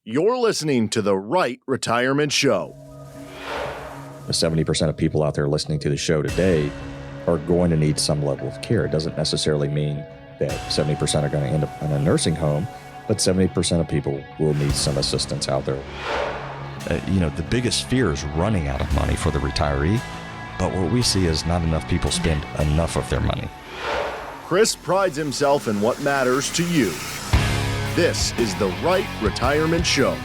You're listening to the Rite Retirement Show. 70% of people out there listening to the show today are going to need some level of care. It doesn't necessarily mean that 70% are going to end up in a nursing home, but 70% of people will need some assistance out there. The biggest fear is running out of money for the retiree, but what we see is not enough people spend enough of their money. Cris prides himself in what matters to you. This is the Rite Retirement Show.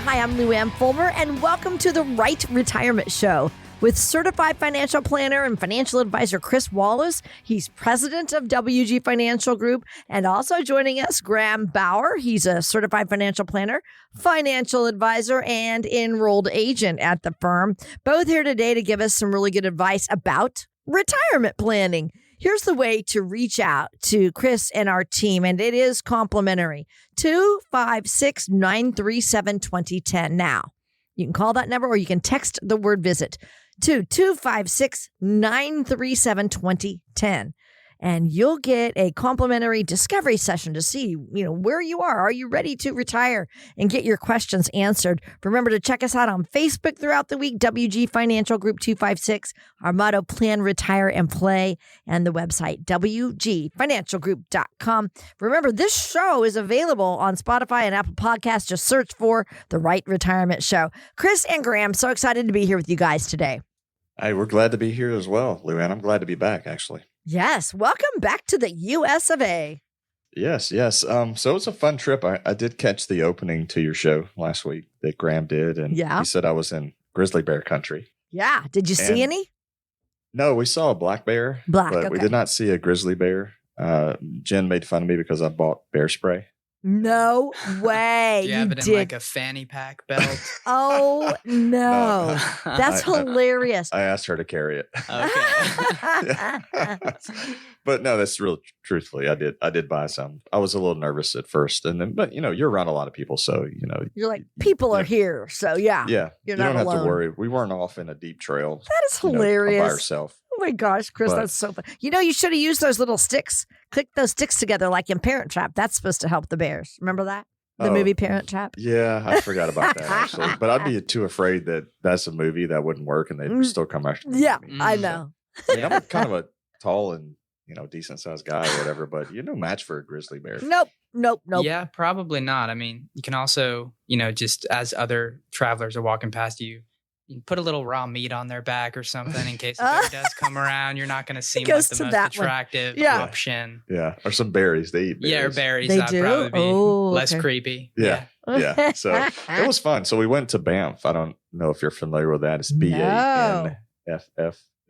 Hi, I'm Lou Ann Fulmer, and welcome to the Rite Retirement Show with certified financial planner and financial advisor Cris Wallace. He's president of WG Financial Group, and also joining us, Graham Bauer. He's a certified financial planner, financial advisor, and enrolled agent at the firm. Both here today to give us some really good advice about retirement planning. Here's the way to reach out to Cris and our team, and it is complimentary. 256-937-2010. Now, you can call that number or you can text the word visit to 256-937-2010. And you'll get a complimentary discovery session to see, where you are. Are you ready to retire and get your questions answered? Remember to check us out on Facebook throughout the week, WG Financial Group 256, our motto, plan, retire, and play, and the website, WGFinancialGroup.com. Remember, this show is available on Spotify and Apple Podcasts. Just search for The Rite Retirement Show. Cris and Graham, so excited to be here with you guys today. Hey, we're glad to be here as well, Lou Ann. I'm glad to be back, actually. Yes. Welcome back to the US of A. Yes. So it's a fun trip. I did catch the opening to your show last week that Graham did. And he said I was in grizzly bear country. Yeah. Did you see any? No, we saw a black bear. But we did not see a grizzly bear. Jen made fun of me because I bought bear spray. No way. Do you have it in like a fanny pack belt? Oh, no. That's hilarious. I asked her to carry it. Okay. But no, that's real. Truthfully, I did buy some. I was a little nervous at first, but you're around a lot of people, so you're like, people are here, so yeah. Yeah, you don't have alone. to worry. We weren't off in a deep trail. That is hilarious. By ourselves. Oh my gosh, Cris, that's so fun. You should have used those little sticks. Click those sticks together like in Parent Trap. That's supposed to help the bears. Remember that? The movie Parent Trap? Yeah, I forgot about that, actually. But I'd be too afraid that that's a movie that wouldn't work and they'd still come after me. Yeah, I know. So, I'm kind of a tall and, decent sized guy or whatever, but you're no match for a grizzly bear. Nope. Yeah, probably not. I mean, you can also, just as other travelers are walking past you, you can put a little raw meat on their back or something in case a bear does come around. You're not going to seem like the most attractive option. Yeah, or some berries. They eat berries. Yeah, or berries. They That'd do? probably be less creepy. Yeah. So it was fun. So we went to Banff. I don't know if you're familiar with that. It's BANFF.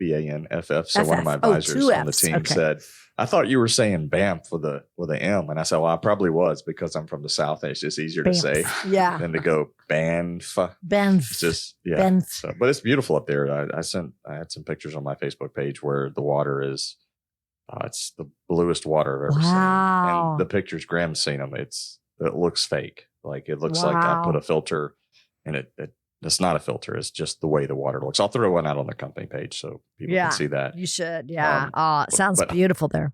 BANFF. So one of my advisors on the team said, I thought you were saying Banff with an M. And I said, well, I probably was because I'm from the South. And it's just easier to say than to go Banff. Banff. It's just, Banff. So, but it's beautiful up there. I had some pictures on my Facebook page where the water is, it's the bluest water I've ever seen. And the pictures, Graham's seen them. It looks fake. Like it looks like I put a filter and it's not a filter. It's just the way the water looks. I'll throw one out on the company page so people can see that. You should. Yeah. It sounds beautiful there.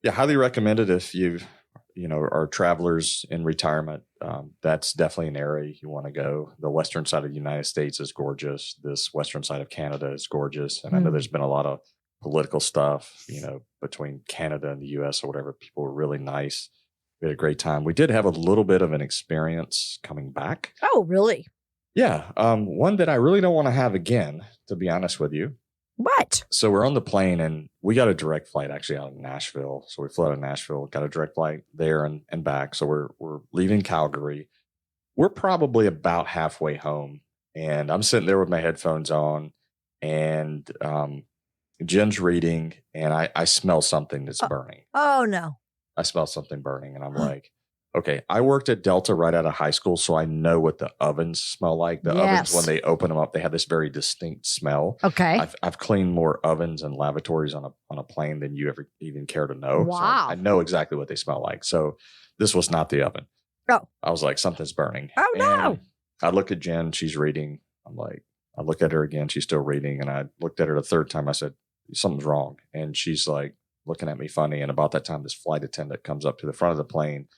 Yeah. Highly recommend it if you are travelers in retirement. That's definitely an area you want to go. The western side of the United States is gorgeous. This western side of Canada is gorgeous. And I know there's been a lot of political stuff, between Canada and the U.S. or whatever. People were really nice. We had a great time. We did have a little bit of an experience coming back. Oh, really? Yeah. One that I really don't want to have again, to be honest with you. What? So we're on the plane and we got a direct flight actually out of Nashville. So we flew out of Nashville, got a direct flight there and back. So we're leaving Calgary. We're probably about halfway home and I'm sitting there with my headphones on and Jen's reading and I smell something that's burning. Oh, no. I smell something burning and I'm like, okay, I worked at Delta right out of high school, so I know what the ovens smell like. The ovens, when they open them up, they have this very distinct smell. Okay. I've cleaned more ovens and lavatories on a plane than you ever even care to know. Wow. So I know exactly what they smell like. So this was not the oven. Oh. I was like, something's burning. Oh, no. And I look at Jen, she's reading. I'm like, I look at her again, she's still reading. And I looked at her the third time, I said, something's wrong. And she's like looking at me funny. And about that time, this flight attendant comes up to the front of the plane.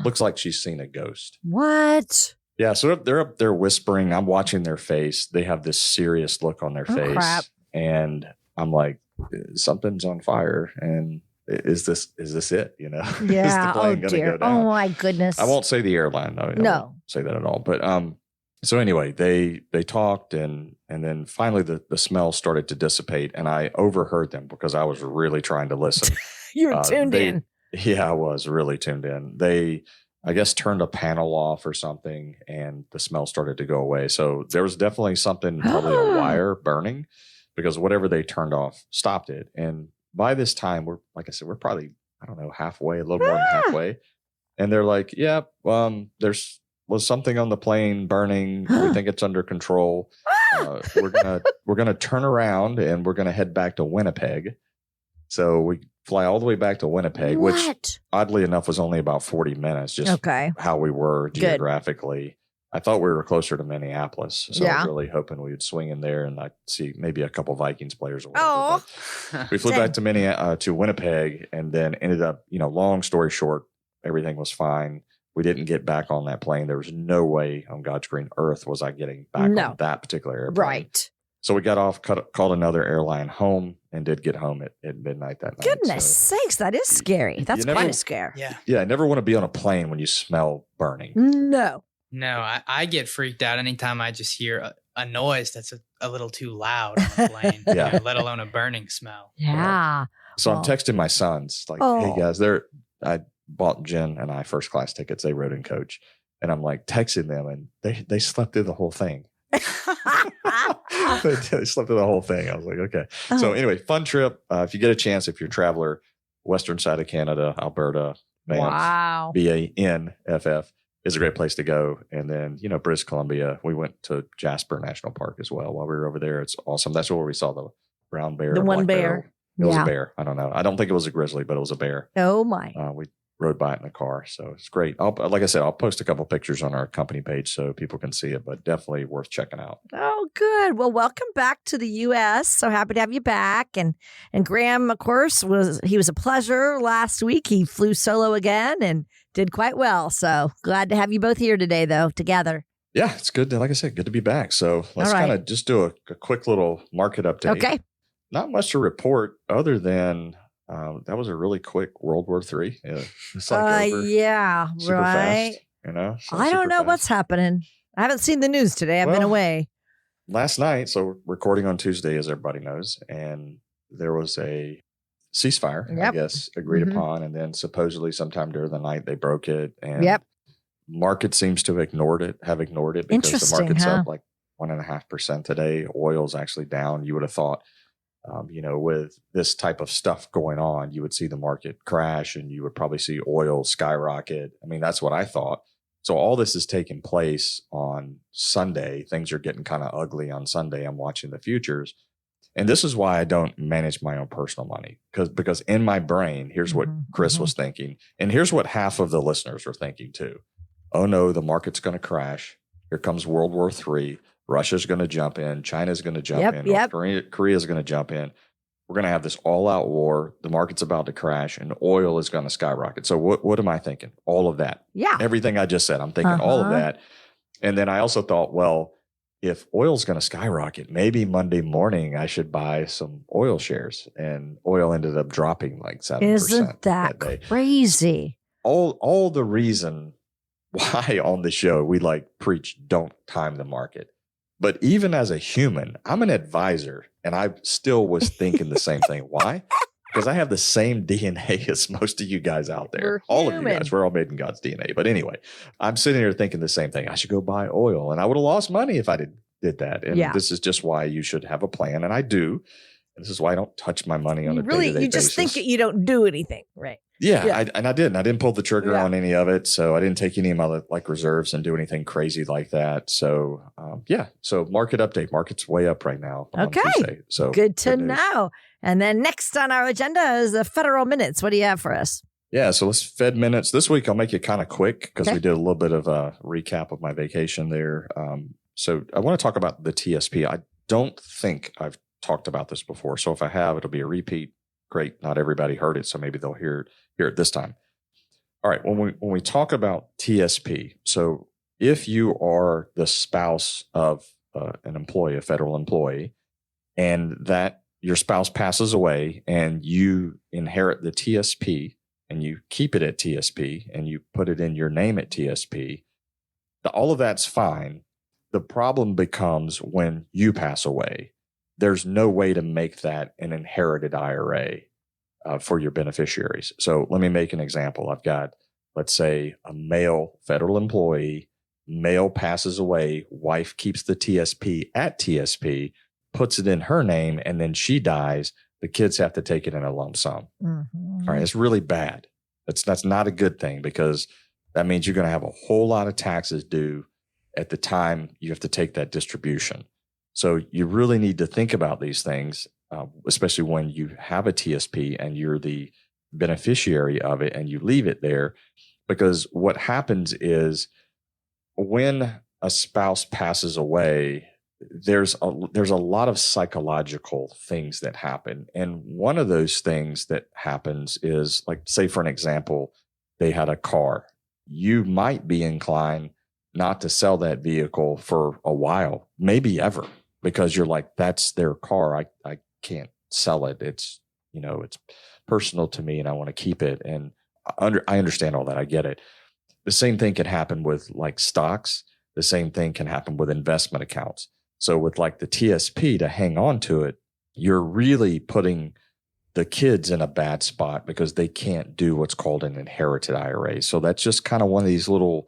Looks like she's seen a ghost. What? Yeah, so they're up there whispering. I'm watching their face. They have this serious look on their face. Crap. And I'm like, something's on fire. And is this it? You know, Yeah. Is the plane gonna go down? Oh my goodness. I won't say the airline. No, I won't say that at all. But so anyway, they talked and then finally the smell started to dissipate, and I overheard them because I was really trying to listen. You were tuned in. Yeah, I was really tuned in. They, I guess, turned a panel off or something, and the smell started to go away. So there was definitely something, probably a wire burning, because whatever they turned off stopped it. And by this time, we're probably, I don't know, halfway, a little more than halfway. And they're like, yeah, was something on the plane burning. We think it's under control. We're gonna turn around and we're gonna head back to Winnipeg. So we fly all the way back to Winnipeg, which oddly enough was only about 40 minutes, just how we were geographically. I thought we were closer to Minneapolis. So I was really hoping we would swing in there and I'd see maybe a couple Vikings players or whatever. We flew back to Winnipeg and then ended up, long story short, everything was fine. We didn't get back on that plane. There was no way on God's green earth was I getting back on that particular airplane. Right. So we got off, called another airline home, and did get home at midnight that night. Goodness sakes, that is scary. That's quite a scare. Yeah. Yeah, I never want to be on a plane when you smell burning. No, I get freaked out anytime I just hear a noise that's a little too loud on the plane, let alone a burning smell. Yeah. So I'm texting my sons, like, hey guys, I bought Jen and I first class tickets. They rode in coach. And I'm like texting them, and they slept through the whole thing. They slept through the whole thing. I was like, okay. So anyway, fun trip. If you get a chance, if you're a traveler, western side of Canada, Alberta, Banff, BANFF is a great place to go. And then, British Columbia, we went to Jasper National Park as well while we were over there. It's awesome. That's where we saw the brown bear. The one bear. It was a bear. I don't know. I don't think it was a grizzly, but it was a bear. Oh my. We rode by it in the car. So it's great. Like I said, I'll post a couple pictures on our company page so people can see it, but definitely worth checking out. Oh, good. Well, welcome back to the U.S. So happy to have you back. And Graham, of course, was a pleasure last week. He flew solo again and did quite well. So glad to have you both here today, though, together. Yeah, it's good. Like I said, good to be back. So let's kind of just do a quick little market update. Okay. Not much to report other than that was a really quick World War III. Yeah, it's like over super right. Fast, I don't know what's happening. I haven't seen the news today. I've been away. Last night, so recording on Tuesday, as everybody knows, and there was a ceasefire, I guess, agreed upon, and then supposedly sometime during the night they broke it, and market seems to have ignored it because the market's up like 1.5% today. Oil's actually down. You would have thought, with this type of stuff going on, you would see the market crash and you would probably see oil skyrocket. I mean, that's what I thought. So all this is taking place on Sunday. Things are getting kind of ugly on Sunday. I'm watching the futures. And this is why I don't manage my own personal money, because in my brain, here's what Chris was thinking. And here's what half of the listeners are thinking too. Oh no, the market's going to crash. Here comes World War III. Russia's going to jump in. China's going to jump in. North Korea's going to jump in. We're going to have this all-out war. The market's about to crash, and oil is going to skyrocket. So what am I thinking? All of that. Yeah. Everything I just said. I'm thinking all of that. And then I also thought, well, if oil's going to skyrocket, maybe Monday morning I should buy some oil shares. And oil ended up dropping like 7%. Isn't that crazy? All the reason why on the show we preach don't time the market. But even as a human, I'm an advisor, and I still was thinking the same thing. Why? Because I have the same DNA as most of you guys out there. All of you guys. We're all made in God's DNA. But anyway, I'm sitting here thinking the same thing. I should go buy oil, and I would have lost money if I did that. And this is just why you should have a plan, and I do. And this is why I don't touch my money on a day-to-day basis. You just think you don't do anything, right? Yeah. I didn't. I didn't pull the trigger on any of it. So I didn't take any of my reserves and do anything crazy like that. So So market update. Market's way up right now. On Tuesday. So good to know. And then next on our agenda is the federal minutes. What do you have for us? Yeah. So let's Fed minutes this week. I'll make it kind of quick because we did a little bit of a recap of my vacation there. So I want to talk about the TSP. I don't think I've talked about this before. So if I have, it'll be a repeat. Great. Not everybody heard it, so maybe they'll hear it this time. All right. When we talk about TSP, so if you are the spouse of an employee, a federal employee, and that your spouse passes away and you inherit the TSP and you keep it at TSP and you put it in your name at TSP, all of that's fine. The problem becomes when you pass away. There's no way to make that an inherited IRA for your beneficiaries. So let me make an example. I've got, let's say, a male federal employee, male passes away, wife keeps the TSP at TSP, puts it in her name, and then she dies. The kids have to take it in a lump sum. Mm-hmm. All right, it's really bad. That's not a good thing, because that means you're going to have a whole lot of taxes due at the time you have to take that distribution. So you really need to think about these things, especially when you have a TSP and you're the beneficiary of it and you leave it there, because what happens is when a spouse passes away, there's a lot of psychological things that happen. And one of those things that happens is, like, say, for an example, they had a car. You might be inclined not to sell that vehicle for a while, maybe ever, because you're like, that's their car. I can't sell it. It's personal to me and I want to keep it. And I understand all that. I get it. The same thing can happen with like stocks. The same thing can happen with investment accounts. So with like the TSP, to hang on to it, you're really putting the kids in a bad spot because they can't do what's called an inherited IRA. So that's just kind of one of these little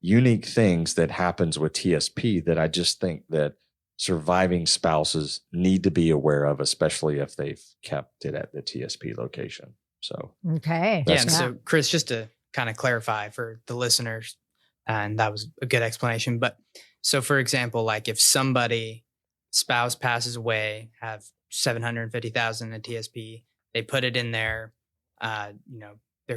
unique things that happens with TSP that I just think that surviving spouses need to be aware of, especially if they've kept it at the TSP location. So, okay. Yeah. And so, Chris, just to kind of clarify for the listeners, and that was a good explanation. But so, for example, like if spouse passes away, have $750,000 in TSP, they put it in their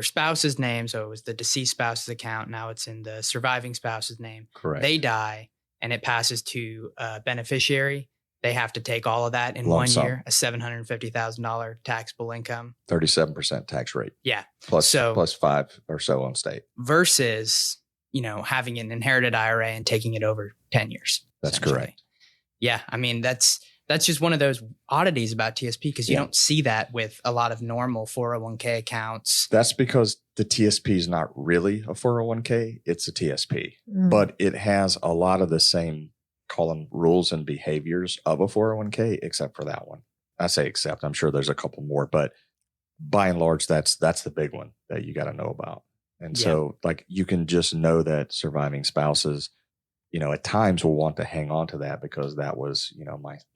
spouse's name. So it was the deceased spouse's account. Now it's in the surviving spouse's name. Correct. They die and it passes to a beneficiary. They have to take all of that in Lump 1 sum. year, a $750,000 taxable income. 37% tax rate. Yeah. Plus 5 or so on state. Versus, having an inherited IRA and taking it over 10 years. That's correct. Yeah. I mean, that's just one of those oddities about TSP, because you don't see that with a lot of normal 401k accounts. That's because the TSP is not really a 401k. It's a TSP, but it has a lot of the same, call them rules and behaviors of a 401k, except for that one. I say except, I'm sure there's a couple more, but by and large, that's the big one that you got to know about. And so like, you can just know that surviving spouses, at times will want to hang on to that because that was,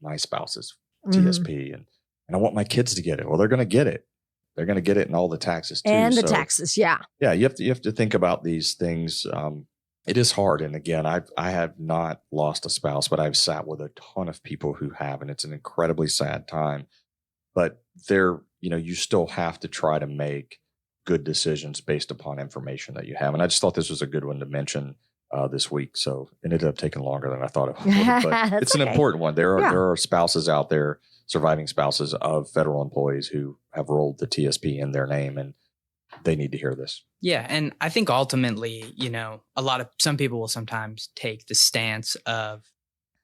my spouse's TSP and I want my kids to get it. Well, they're going to get it. They're going to get it in all the taxes too. And the taxes. Yeah. Yeah. You have to think about these things. It is hard. And again, I have not lost a spouse, but I've sat with a ton of people who have, and it's an incredibly sad time, but you still have to try to make good decisions based upon information that you have. And I just thought this was a good one to mention this week. So it ended up taking longer than I thought it would, but it's an important one. There are spouses out there, surviving spouses of federal employees who have rolled the TSP in their name, and they need to hear this. Yeah. And I think ultimately, some people will sometimes take the stance of,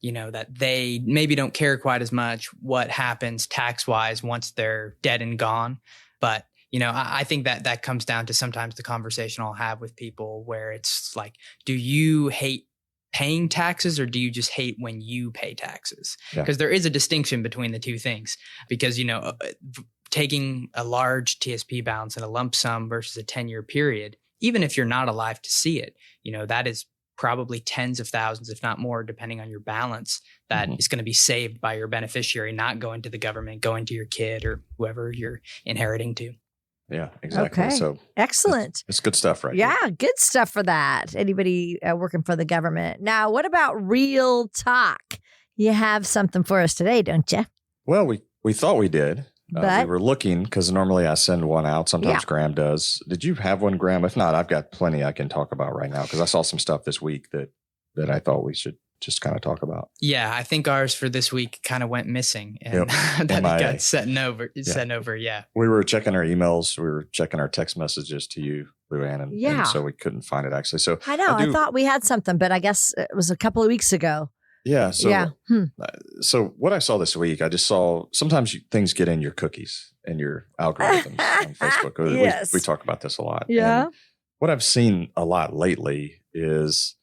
that they maybe don't care quite as much what happens tax wise once they're dead and gone. But I think that comes down to sometimes the conversation I'll have with people where it's like, do you hate paying taxes or do you just hate when you pay taxes? Because there is a distinction between the two things, because, taking a large TSP balance in a lump sum versus a 10-year period, even if you're not alive to see it, that is probably tens of thousands, if not more, depending on your balance, that is going to be saved by your beneficiary, not going to the government, going to your kid or whoever you're inheriting to. Yeah, exactly. Okay. So excellent. It's good stuff, right? Yeah, good stuff for that. Anybody working for the government. Now, what about real talk? You have something for us today, don't you? Well, we thought we did. But we were looking, because normally I send one out. Sometimes Graham does. Did you have one, Graham? If not, I've got plenty I can talk about right now, because I saw some stuff this week that I thought we should just kind of talk about? Yeah, I think ours for this week kind of went missing, and Yep. that MIA. got sent over. Yeah. We were checking our emails. We were checking our text messages to you, Luann, and so we couldn't find it actually. So I know. I thought we had something, but I guess it was a couple of weeks ago. Yeah. So, so what I saw this week, I just saw sometimes things get in your cookies and your algorithms on Facebook. Yes. We talk about this a lot. Yeah. And what I've seen a lot lately is,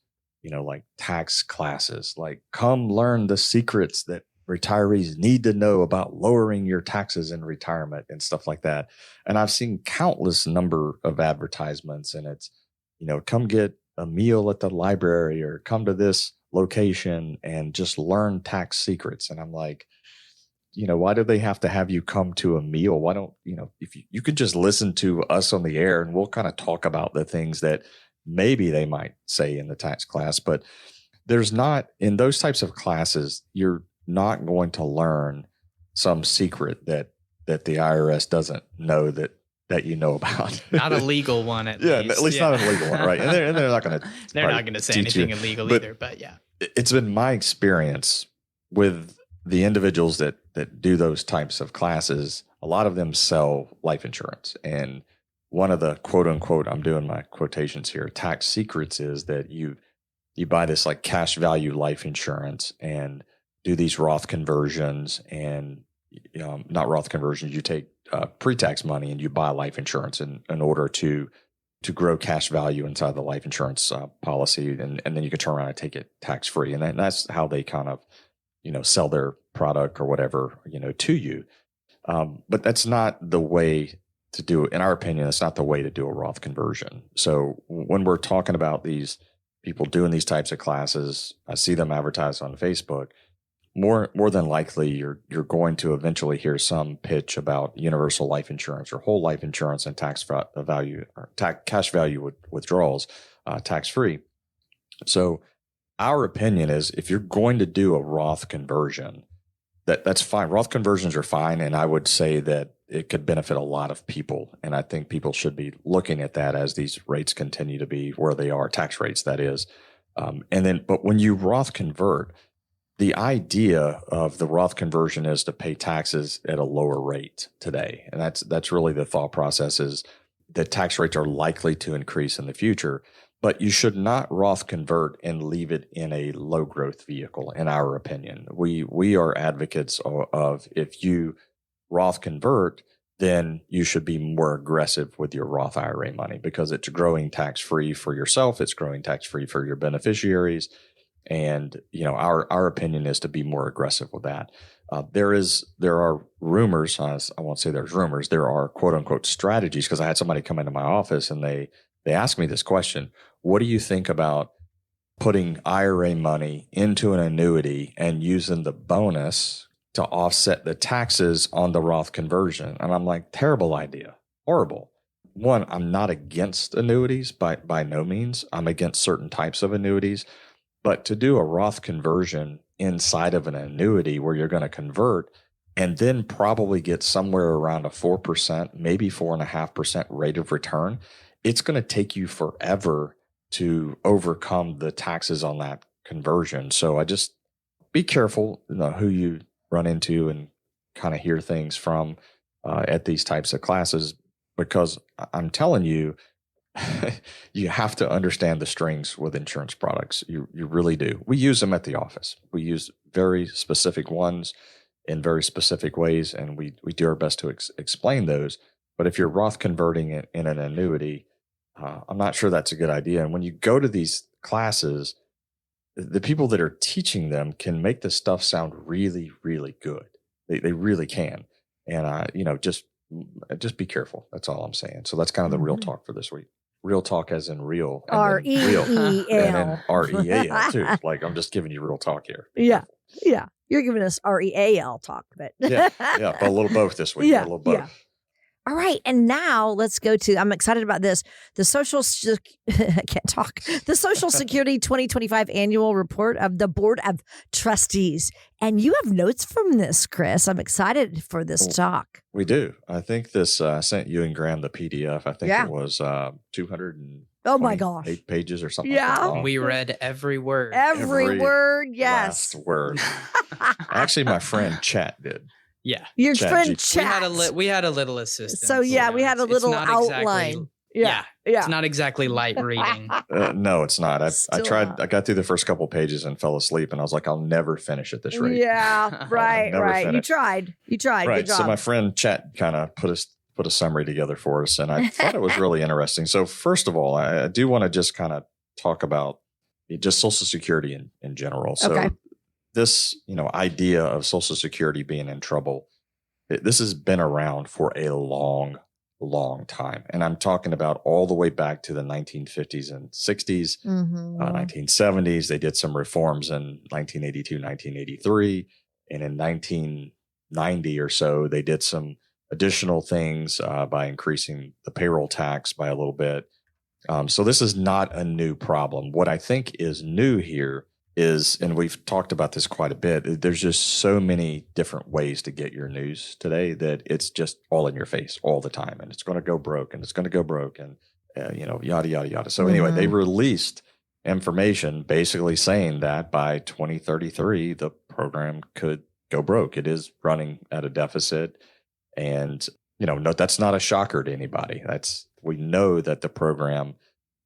like tax classes, like come learn the secrets that retirees need to know about lowering your taxes in retirement and stuff like that. And I've seen countless number of advertisements, and it's, come get a meal at the library or come to this location and just learn tax secrets. And I'm like, why do they have to have you come to a meal? Why don't, if you could just listen to us on the air and we'll kind of talk about the things that maybe they might say in the tax class, but there's not, in those types of classes, you're not going to learn some secret that the IRS doesn't know that you know about. Not a legal one, at least. At least not a legal one, right? And they're not going to. They're not going to say anything illegal either. But yeah, it's been my experience with the individuals that do those types of classes. A lot of them sell life insurance, and one of the quote unquote, I'm doing my quotations here, tax secrets is that you buy this like cash value life insurance and do these Roth conversions, and not Roth conversions. You take pre-tax money and you buy life insurance in order to grow cash value inside the life insurance policy, and then you can turn around and take it tax free, and that's how they kind of sell their product or whatever to you. But that's not the way to do it. In our opinion, that's not the way to do a Roth conversion. So when we're talking about these people doing these types of classes, I see them advertised on Facebook. More than likely, you're going to eventually hear some pitch about universal life insurance or whole life insurance and cash value withdrawals, tax free. So our opinion is, if you're going to do a Roth conversion, that's fine. Roth conversions are fine, and I would say that it could benefit a lot of people. And I think people should be looking at that as these rates continue to be where they are, tax rates, that is. But when you Roth convert, the idea of the Roth conversion is to pay taxes at a lower rate today. And that's really the thought process, is that tax rates are likely to increase in the future, but you should not Roth convert and leave it in a low growth vehicle, in our opinion. We are advocates of if you Roth convert, then you should be more aggressive with your Roth IRA money, because it's growing tax free for yourself. It's growing tax free for your beneficiaries. And, our opinion is to be more aggressive with that. There are rumors, I won't say there's rumors, there are quote unquote strategies, because I had somebody come into my office and they asked me this question: what do you think about putting IRA money into an annuity and using the bonus to offset the taxes on the Roth conversion? And I'm like, terrible idea, horrible. One, I'm not against annuities by no means. I'm against certain types of annuities. But to do a Roth conversion inside of an annuity where you're going to convert and then probably get somewhere around a 4%, maybe 4.5% rate of return, it's going to take you forever to overcome the taxes on that conversion. So I just be careful who you run into and kind of hear things from at these types of classes, because I'm telling you, you have to understand the strings with insurance products. You really do. We use them at the office. We use very specific ones in very specific ways, and we do our best to explain those. But if you're Roth converting it in an annuity, I'm not sure that's a good idea. And when you go to these classes, the people that are teaching them can make this stuff sound really, really good. They really can. And just be careful. That's all I'm saying. So that's kind of the real talk for this week. Real talk as in real. REEL. And then REAL too. Like, I'm just giving you real talk here. Yeah. You're giving us REAL talk, but yeah, but a little both this week. Yeah, a little both. Yeah. All right. And now let's go to, I'm excited about this. The I can't talk. The Social Security 2025 annual report of the Board of Trustees. And you have notes from this, Chris. I'm excited for this talk. We do. I think this, I sent you and Graham the PDF. I think it was 200 Oh my gosh. 8 pages or something. Yeah. Like that long. We read every word. Every word, yes. Last word. Actually, my friend Chat did. Yeah. Your Chat friend GPT. Chat. We had a little assistance. So yeah, we had a little outline. Yeah. It's not exactly light reading. No, it's not. I Still tried. not. I got through the first couple pages and fell asleep, and I was like, I'll never finish at this rate. Yeah, right, never right. finish. You tried. Right. Good job. So my friend Chat kind of put a summary together for us, and I thought it was really interesting. So first of all, I do want to just kind of talk about just Social Security in general. So Okay. this, idea of Social Security being in trouble, this has been around for a long time. And I'm talking about all the way back to the 1950s and 60s, 1970s. They did some reforms in 1982, 1983. And in 1990 or so, they did some additional things by increasing the payroll tax by a little bit. So this is not a new problem. What I think is new here is, and we've talked about this quite a bit, there's just so many different ways to get your news today that it's just all in your face all the time. And it's going to go broke and it's going to go broke and, yada, yada, yada. So anyway, they released information basically saying that by 2033, the program could go broke. It is running at a deficit. And, no, that's not a shocker to anybody. We know that the program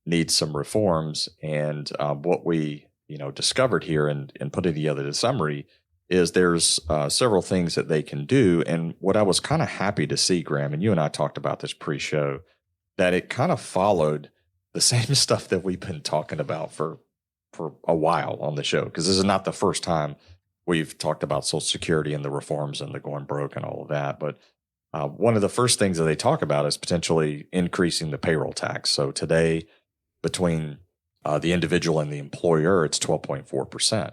needs some reforms. And what we discovered here and putting together the summary is there's several things that they can do. And what I was kind of happy to see, Graham, and you and I talked about this pre-show, that it kind of followed the same stuff that we've been talking about for a while on the show, because this is not the first time we've talked about Social Security and the reforms and the going broke and all of that. But one of the first things that they talk about is potentially increasing the payroll tax. So today, between the individual and the employer, it's 12.4%.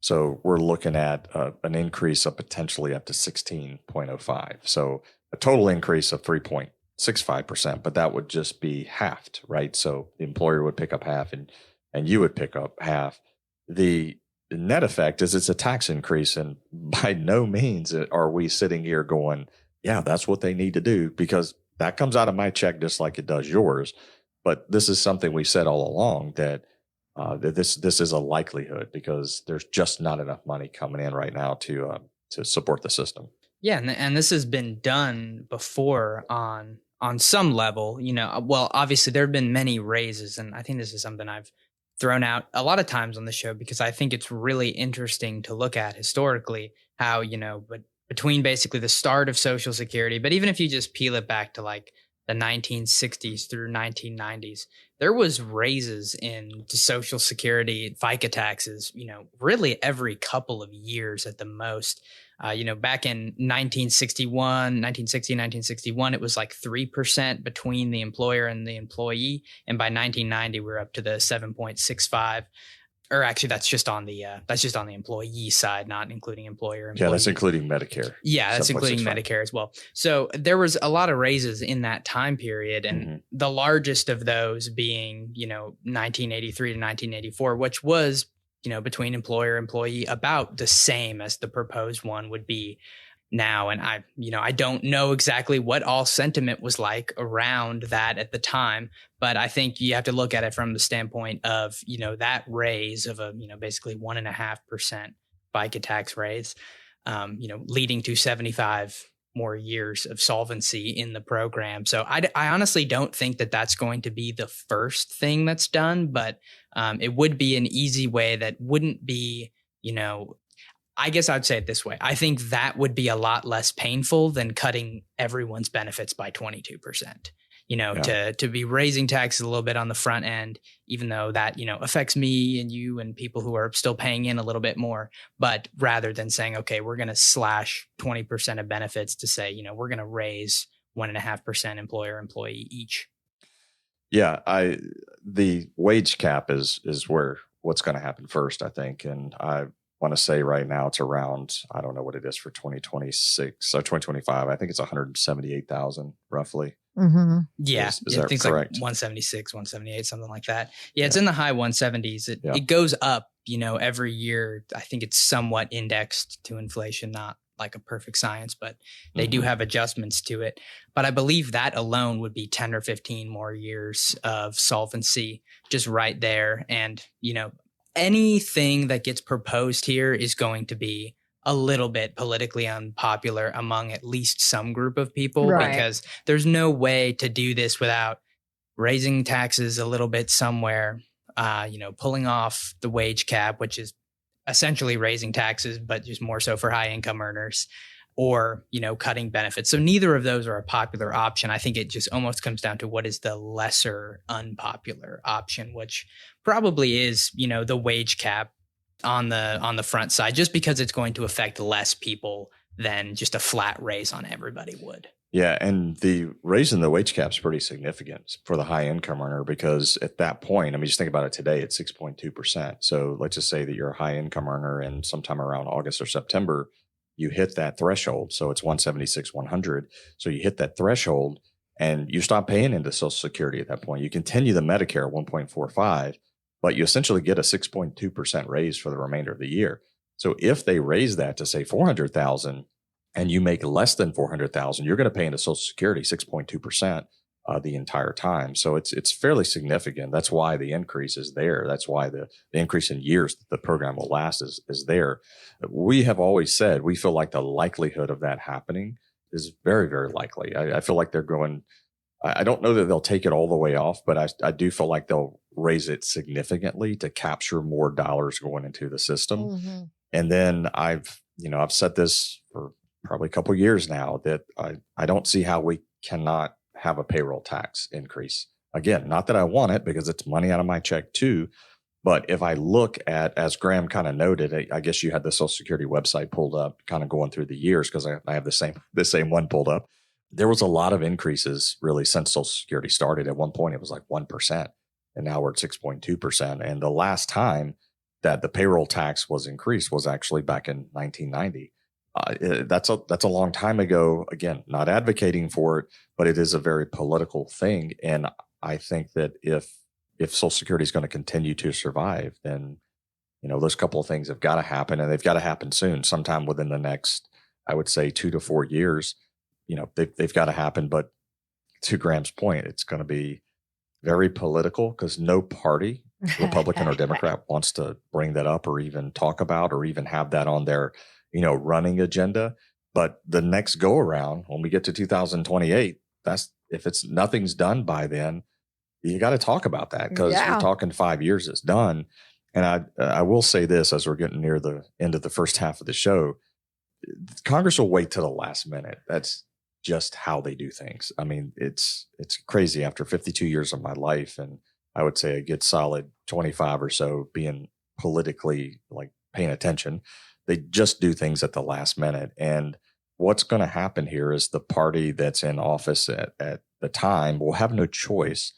So we're looking at an increase of potentially up to 16.05. So a total increase of 3.65%, but that would just be halved, right? So the employer would pick up half and you would pick up half. The net effect is it's a tax increase. And by no means are we sitting here going, yeah, that's what they need to do, because that comes out of my check just like it does yours. But this is something we said all along that this is a likelihood, because there's just not enough money coming in right now to support the system. Yeah, and this has been done before on some level. Well, obviously there have been many raises, and I think this is something I've thrown out a lot of times on the show because I think it's really interesting to look at historically how but between basically the start of Social Security, but even if you just peel it back to like the 1960s through 1990s, there was raises in Social Security, FICA taxes, really every couple of years at the most. Back in 1961, it was like 3% between the employer and the employee. And by 1990, we're up to the 7.65. Or actually, that's just on the employee side, not including employer. Yeah, that's including Medicare. Yeah, that's including Medicare as well. So there was a lot of raises in that time period, and the largest of those being 1983 to 1984, which was between employer employee about the same as the proposed one would be now. And I don't know exactly what all sentiment was like around that at the time, but I think you have to look at it from the standpoint of, that raise of a, basically 1.5% FICA tax raise, leading to 75 more years of solvency in the program. So I honestly don't think that that's going to be the first thing that's done, but it would be an easy way that wouldn't be, I guess I'd say it this way. I think that would be a lot less painful than cutting everyone's benefits by 22%. To be raising taxes a little bit on the front end, even though that, affects me and you and people who are still paying in a little bit more. But rather than saying, okay, we're going to slash 20% of benefits to say, we're going to raise 1.5% employer employee each. Yeah, the wage cap is what's going to happen first, I think. And I want to say right now it's around, I don't know what it is for 2026 or 2025. I think it's 178,000 roughly. Mm-hmm. Yeah, is that things correct? Like 176, 178, something like that. Yeah, it's in the high 170s. It goes up, every year. I think it's somewhat indexed to inflation, not like a perfect science, but they do have adjustments to it. But I believe that alone would be 10 or 15 more years of solvency just right there. And, anything that gets proposed here is going to be a little bit politically unpopular among at least some group of people, because there's no way to do this without raising taxes a little bit somewhere, pulling off the wage cap, which is essentially raising taxes, but just more so for high income earners, or, cutting benefits. So neither of those are a popular option. I think it just almost comes down to what is the lesser unpopular option, which probably is, the wage cap on the front side, just because it's going to affect less people than just a flat raise on everybody would. Yeah, and the raise in the wage cap is pretty significant for the high income earner, because at that point, just think about it today, it's 6.2%. So let's just say that you're a high income earner and sometime around August or September, you hit that threshold. So it's 176, 100. So you hit that threshold and you stop paying into Social Security at that point. You continue the Medicare at 1.45, but you essentially get a 6.2% raise for the remainder of the year. So if they raise that to say 400,000 and you make less than 400,000, you're going to pay into Social Security 6.2% the entire time. So it's fairly significant. That's why the increase is there. That's why the increase in years that the program will last is there. We have always said we feel like the likelihood of that happening is very, very likely. I feel like they're going, I don't know that they'll take it all the way off, but I do feel like they'll raise it significantly to capture more dollars going into the system. Mm-hmm. And then I've said this for probably a couple of years now, that I don't see how we cannot have a payroll tax increase. Again, not that I want it, because it's money out of my check too. But if I look at, as Graham kind of noted, I guess you had the Social Security website pulled up, kind of going through the years, because I have the same one pulled up. There was a lot of increases really since Social Security started. At one point, it was like 1%, and now we're at 6.2%. And the last time that the payroll tax was increased was actually back in 1990. That's a long time ago. Again, not advocating for it, but it is a very political thing. And I think that if Social Security is going to continue to survive, then, those couple of things have got to happen, and they've got to happen soon, sometime within the next, I would say, 2 to 4 years. They've got to happen. But to Graham's point, it's going to be very political, because no party, Republican or Democrat, wants to bring that up or even talk about or even have that on their running agenda. But the next go around, when we get to 2028, if nothing's done by then, you got to talk about that, because we're talking 5 years it's done. And I will say this, as we're getting near the end of the first half of the show, Congress will wait till the last minute. That's just how they do things. It's crazy. After 52 years of my life, and I would say a good solid 25 or so being politically paying attention, they just do things at the last minute. And what's going to happen here is the party that's in office at the time will have no choice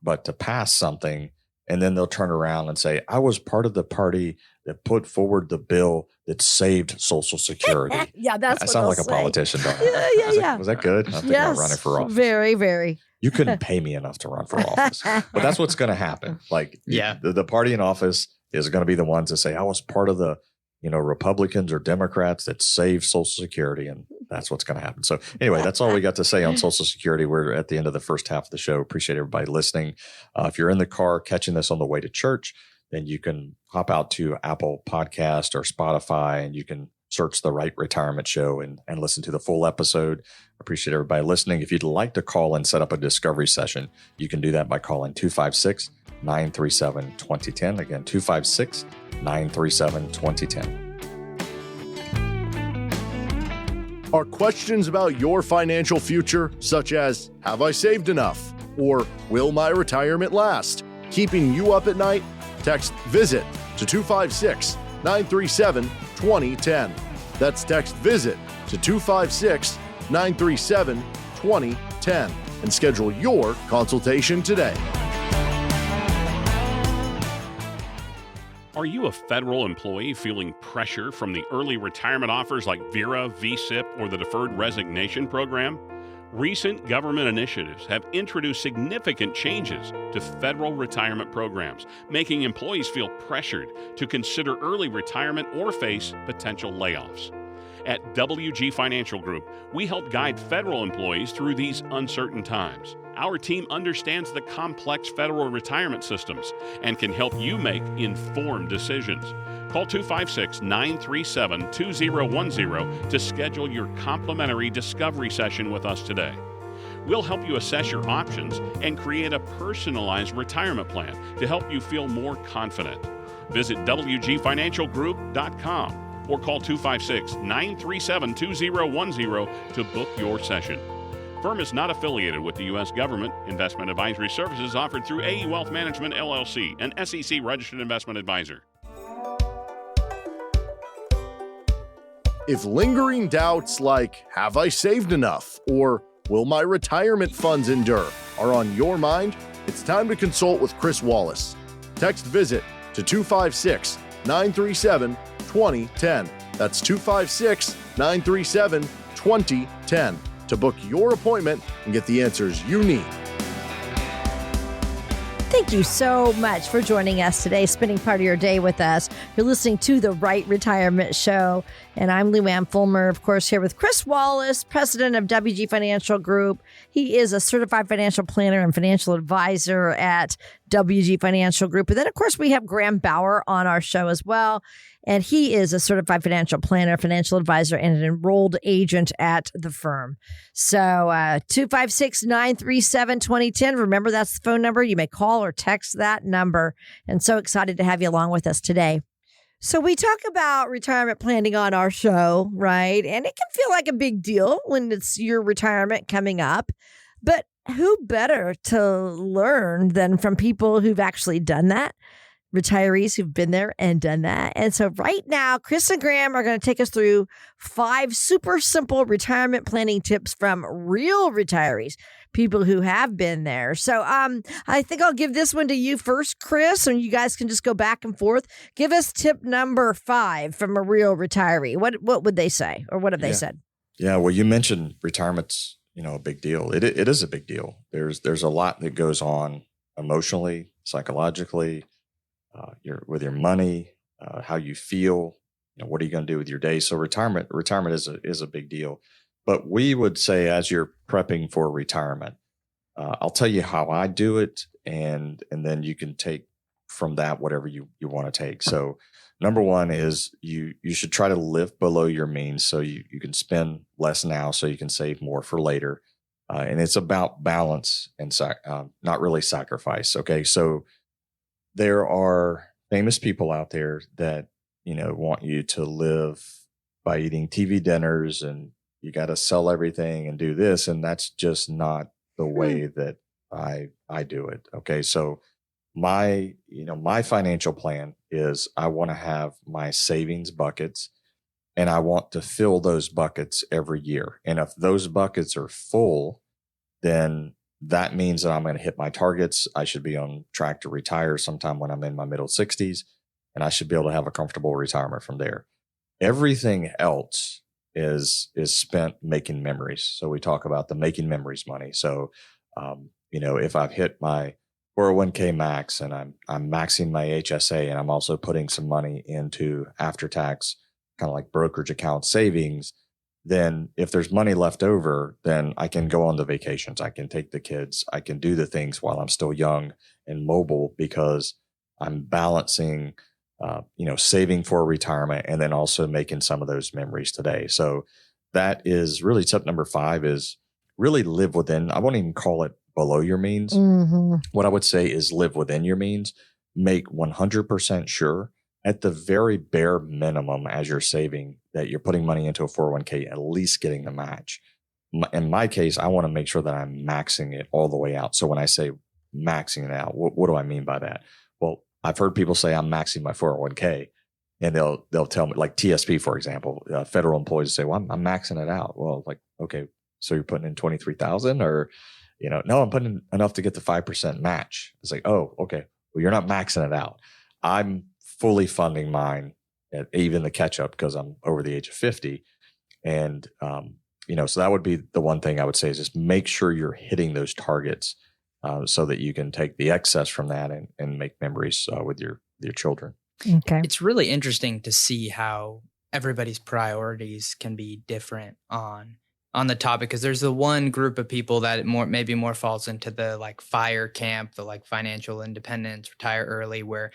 but to pass something. And then they'll turn around and say, I was part of the party that put forward the bill that saved Social Security. Yeah, that's I what sound like say. A politician. Yeah. Was that good? I think yes, I'm running for office. Very, very. You couldn't pay me enough to run for office. But that's what's going to happen. The party in office is going to be the ones that say, I was part of the Republicans or Democrats that saved Social Security, and that's what's going to happen. So anyway, that's all we got to say on Social Security. We're at the end of the first half of the show. Appreciate everybody listening. If you're in the car catching this on the way to church, then you can hop out to Apple Podcast or Spotify, and you can search the Rite Retirement Show and listen to the full episode. Appreciate everybody listening. If you'd like to call and set up a discovery session, you can do that by calling 256-937-2010. Again, 256-937-2010. Are questions about your financial future, such as, have I saved enough? Or will my retirement last, keeping you up at night? Text VISIT to 256-937-2010. That's text VISIT to 256-937-2010 and schedule your consultation today. Are you a federal employee feeling pressure from the early retirement offers like VERA, VSIP, or the Deferred Resignation Program? Recent government initiatives have introduced significant changes to federal retirement programs, making employees feel pressured to consider early retirement or face potential layoffs. At WG Financial Group, we help guide federal employees through these uncertain times. Our team understands the complex federal retirement systems and can help you make informed decisions. Call 256-937-2010 to schedule your complimentary discovery session with us today. We'll help you assess your options and create a personalized retirement plan to help you feel more confident. Visit WGFinancialGroup.com or call 256-937-2010 to book your session. Firm is not affiliated with the U.S. government. Investment advisory services offered through AE Wealth Management, LLC, an SEC registered investment advisor. If lingering doubts like, have I saved enough? Or will my retirement funds endure? Are on your mind? It's time to consult with Cris Wallace. Text VISIT to 256-937-2010. That's 256-937-2010 to book your appointment and get the answers you need. Thank you so much for joining us today, spending part of your day with us. You're listening to the Rite Retirement Show, and I'm Lou Ann Fulmer, of course, here with Cris Wallace, president of WG Financial Group. He is a certified financial planner and financial advisor at WG Financial Group. And then, of course, we have Graham Bauer on our show as well. And he is a certified financial planner, financial advisor, and an enrolled agent at the firm. So 256-937-2010. Remember, that's the phone number. You may call or text that number. And so excited to have you along with us today. So we talk about retirement planning on our show, right? And it can feel like a big deal when it's your retirement coming up. But who better to learn than from people who've actually done that? Retirees who've been there and done that. And so right now, Cris and Graham are going to take us through 5 super simple retirement planning tips from real retirees, people who have been there. So I think I'll give this one to you first, Cris, and you guys can just go back and forth. Give us tip number 5 from a real retiree. What would they say, or what have they said? Yeah, well, you mentioned retirement's, a big deal. It is a big deal. There's a lot that goes on emotionally, psychologically, with your money, how you feel, what are you going to do with your day? So retirement is a big deal. But we would say, as you're prepping for retirement, I'll tell you how I do it, and then you can take from that whatever you want to take. So number one is you should try to live below your means, so you can spend less now so you can save more for later. And it's about balance and not really sacrifice. Okay, so there are famous people out there that, want you to live by eating TV dinners and you got to sell everything and do this. And that's just not the way that I do it. Okay. So my financial plan is I want to have my savings buckets, and I want to fill those buckets every year. And if those buckets are full, then that means that I'm going to hit my targets. I should be on track to retire sometime when I'm in my middle 60s, and I should be able to have a comfortable retirement from there. Everything else is spent making memories. So we talk about the making memories money. So, if I've hit my 401k max and I'm maxing my HSA, and I'm also putting some money into after-tax, kind of like brokerage account savings, then if there's money left over, then I can go on the vacations. I can take the kids. I can do the things while I'm still young and mobile, because I'm balancing, saving for retirement and then also making some of those memories today. So that is really tip number 5, is really live within. I won't even call it below your means. Mm-hmm. What I would say is live within your means. Make 100% sure, at the very bare minimum, as you're saving, that you're putting money into a 401k, at least getting the match. In my case, I want to make sure that I'm maxing it all the way out. So when I say maxing it out, what do I mean by that? Well, I've heard people say I'm maxing my 401k, and they'll tell me, like TSP, for example, federal employees say, well, I'm maxing it out. Well, like, okay, so you're putting in 23,000, or, no, I'm putting in enough to get the 5% match. It's like, oh, okay, well, you're not maxing it out. I'm fully funding mine, even the catch up, because I'm over the age of 50. And, so that would be the one thing I would say, is just make sure you're hitting those targets, so that you can take the excess from that and make memories with your children. Okay. It's really interesting to see how everybody's priorities can be different on the topic, because there's the one group of people that maybe more falls into the like FIRE camp, the like financial independence, retire early, where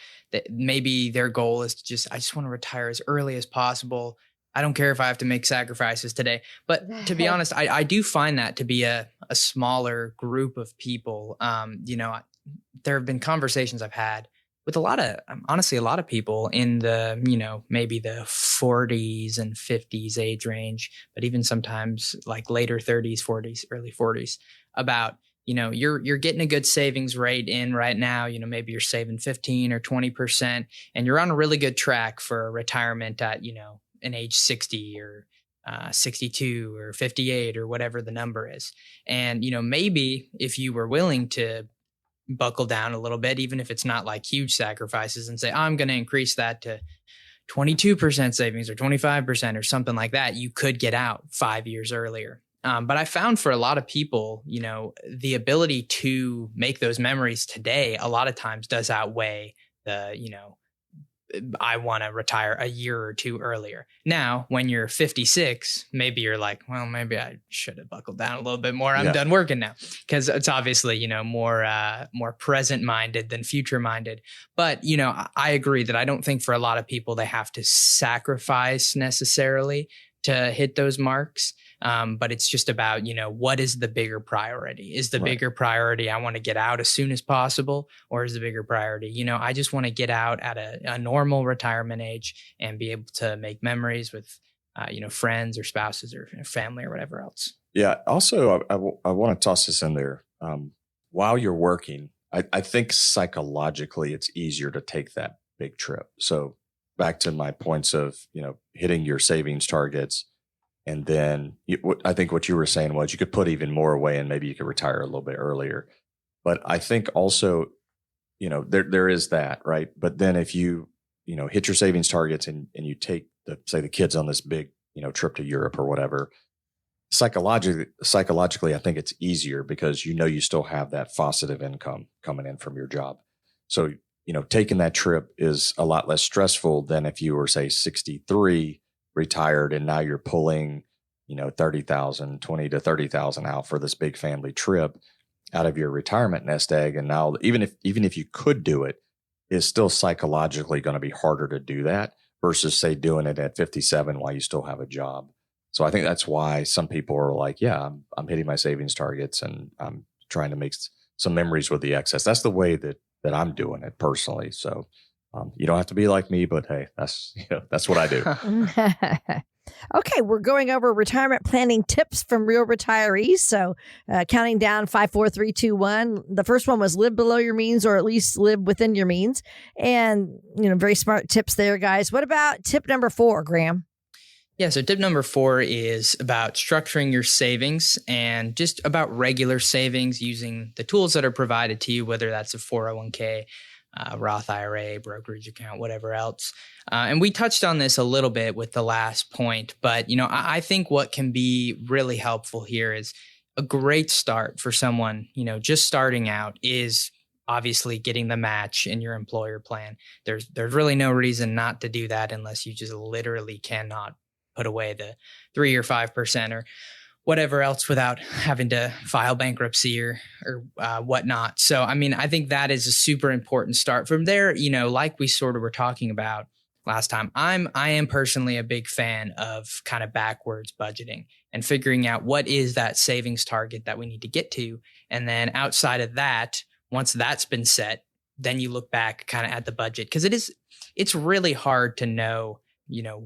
maybe their goal is to I just want to retire as early as possible. I don't care if I have to make sacrifices today. But to be honest, I do find that to be a smaller group of people. There have been conversations I've had with a lot of people in the, maybe the 40s and 50s age range, but even sometimes like later 30s, 40s, early 40s, about, you're getting a good savings rate in right now. Maybe you're saving 15 or 20%, and you're on a really good track for retirement at, an age 60 or 62 or 58 or whatever the number is. And, maybe if you were willing to buckle down a little bit, even if it's not like huge sacrifices, and say, I'm going to increase that to 22% savings or 25% or something like that, you could get out 5 years earlier. But I found for a lot of people, the ability to make those memories today a lot of times does outweigh the, I want to retire a year or two earlier. Now, when you're 56, maybe you're like, well, maybe I should have buckled down a little bit more. I'm done working now, because it's obviously, more present minded than future minded. But, I agree that I don't think for a lot of people they have to sacrifice necessarily to hit those marks. But it's just about, what is the bigger priority? Is the bigger priority, I want to get out as soon as possible? Or is the bigger priority, I just want to get out at a normal retirement age and be able to make memories with, friends or spouses or family or whatever else. Yeah. Also, I want to toss this in there. While you're working, I think psychologically it's easier to take that big trip. So back to my points of, hitting your savings targets. And then I think what you were saying was you could put even more away and maybe you could retire a little bit earlier. But I think also, there is that, right? But then if you, hit your savings targets and you take the kids on this big, trip to Europe or whatever, psychologically, I think it's easier because, you still have that faucet of income coming in from your job. So, taking that trip is a lot less stressful than if you were, say, 63, retired, and now you're pulling, 30,000, 20 to 30,000 out for this big family trip out of your retirement nest egg. And now even if you could do it, it's still psychologically going to be harder to do that versus, say, doing it at 57 while you still have a job. So I think that's why some people are like, yeah, I'm hitting my savings targets and I'm trying to make some memories with the excess. That's the way that I'm doing it personally. So you don't have to be like me, but hey, that's what I do. Okay, we're going over retirement planning tips from real retirees. So counting down 5, 4, 3, 2, 1. The first one was live below your means, or at least live within your means. And, very smart tips there, guys. What about tip number 4, Graham? Yeah, so tip number 4 is about structuring your savings and just about regular savings using the tools that are provided to you, whether that's a 401k, Roth IRA, brokerage account, whatever else. And we touched on this a little bit with the last point, but, I think what can be really helpful here is a great start for someone, just starting out is obviously getting the match in your employer plan. There's really no reason not to do that unless you just literally cannot put away the 3 or 5% or whatever else without having to file bankruptcy or whatnot. So, I think that is a super important start. From there, like we sort of were talking about last time, I am personally a big fan of kind of backwards budgeting and figuring out what is that savings target that we need to get to. And then outside of that, once that's been set, then you look back kind of at the budget, because it's really hard to know,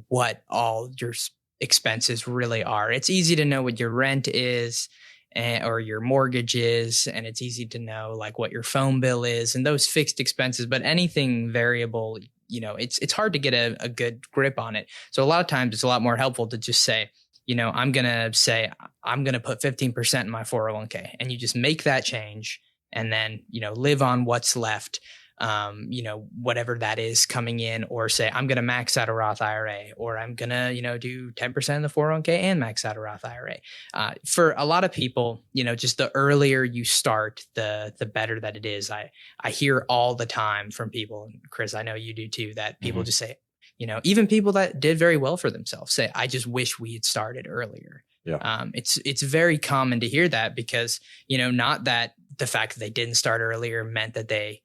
what all your expenses really are. It's easy to know what your rent is or your mortgage is, and it's easy to know like what your phone bill is and those fixed expenses, but anything variable, it's hard to get a good grip on it. So a lot of times it's a lot more helpful to just say, I'm going to put 15% in my 401k, and you just make that change and then, live on what's left. Whatever that is coming in, or say, I'm going to max out a Roth IRA, or I'm going to, do 10% in the 401k and max out a Roth IRA. For a lot of people, just the earlier you start, the better that it is. I hear all the time from people, Chris, I know you do too, that people just say, even people that did very well for themselves say, I just wish we had started earlier. Yeah. It's very common to hear that because, not that the fact that they didn't start earlier meant that they,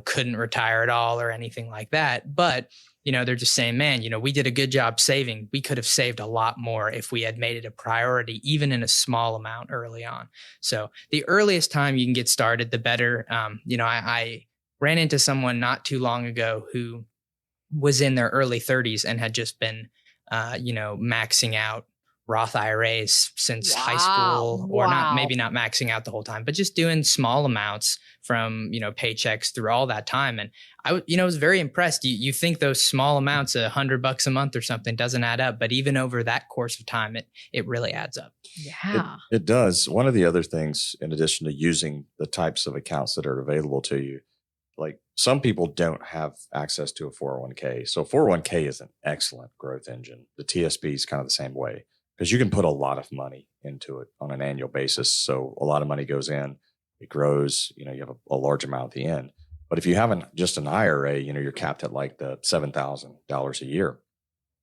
couldn't retire at all or anything like that. But, they're just saying, man, we did a good job saving. We could have saved a lot more if we had made it a priority, even in a small amount early on. So the earliest time you can get started, the better. I ran into someone not too long ago who was in their early 30s and had just been, maxing out Roth IRAs since high school, or maybe not maxing out the whole time, but just doing small amounts from, paychecks through all that time. And I was very impressed. You think those small amounts, $100 a month or something, doesn't add up, but even over that course of time, it really adds up. Yeah, it does. One of the other things, in addition to using the types of accounts that are available to you, like some people don't have access to a 401k. So 401k is an excellent growth engine. The TSP is kind of the same way, because you can put a lot of money into it on an annual basis. So a lot of money goes in, it grows, you have a large amount at the end. But if you have just an IRA, you're capped at like the $7,000 a year.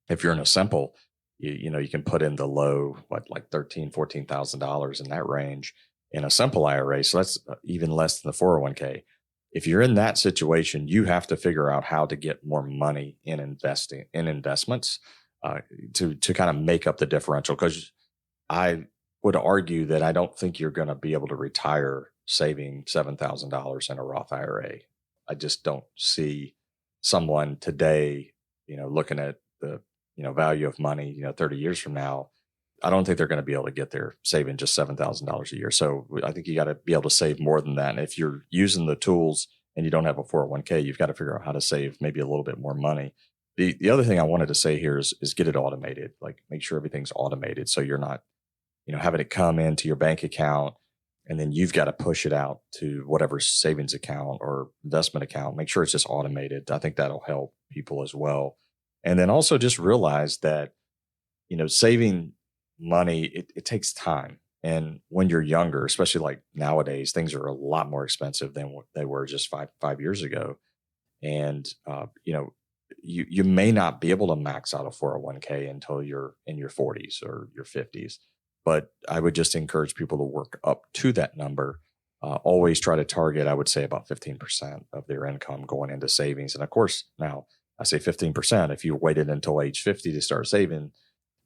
If you're in a simple, you can put in the low, like $13,000, $14,000 in that range in a simple IRA. So that's even less than the 401k. If you're in that situation, you have to figure out how to get more money in investments to kind of make up the differential. Because I would argue that I don't think you're going to be able to retire saving $7,000 in a Roth IRA. I just don't see someone today, looking at the, value of money, 30 years from now. I don't think they're going to be able to get there saving just $7,000 a year. So I think you got to be able to save more than that. And if you're using the tools and you don't have a 401k, you've got to figure out how to save maybe a little bit more money. The other thing I wanted to say here is get it automated. Like, make sure everything's automated, so you're not, having it come into your bank account and then you've got to push it out to whatever savings account or investment account. Make sure it's just automated. I think that'll help people as well. And then also just realize that, saving money, it takes time. And when you're younger, especially like nowadays, things are a lot more expensive than what they were just five years ago. And, you may not be able to max out a 401k until you're in your 40s or your 50s. But I would just encourage people to work up to that number. Always try to target, I would say, about 15% of their income going into savings. And of course, now I say 15%. If you waited until age 50 to start saving,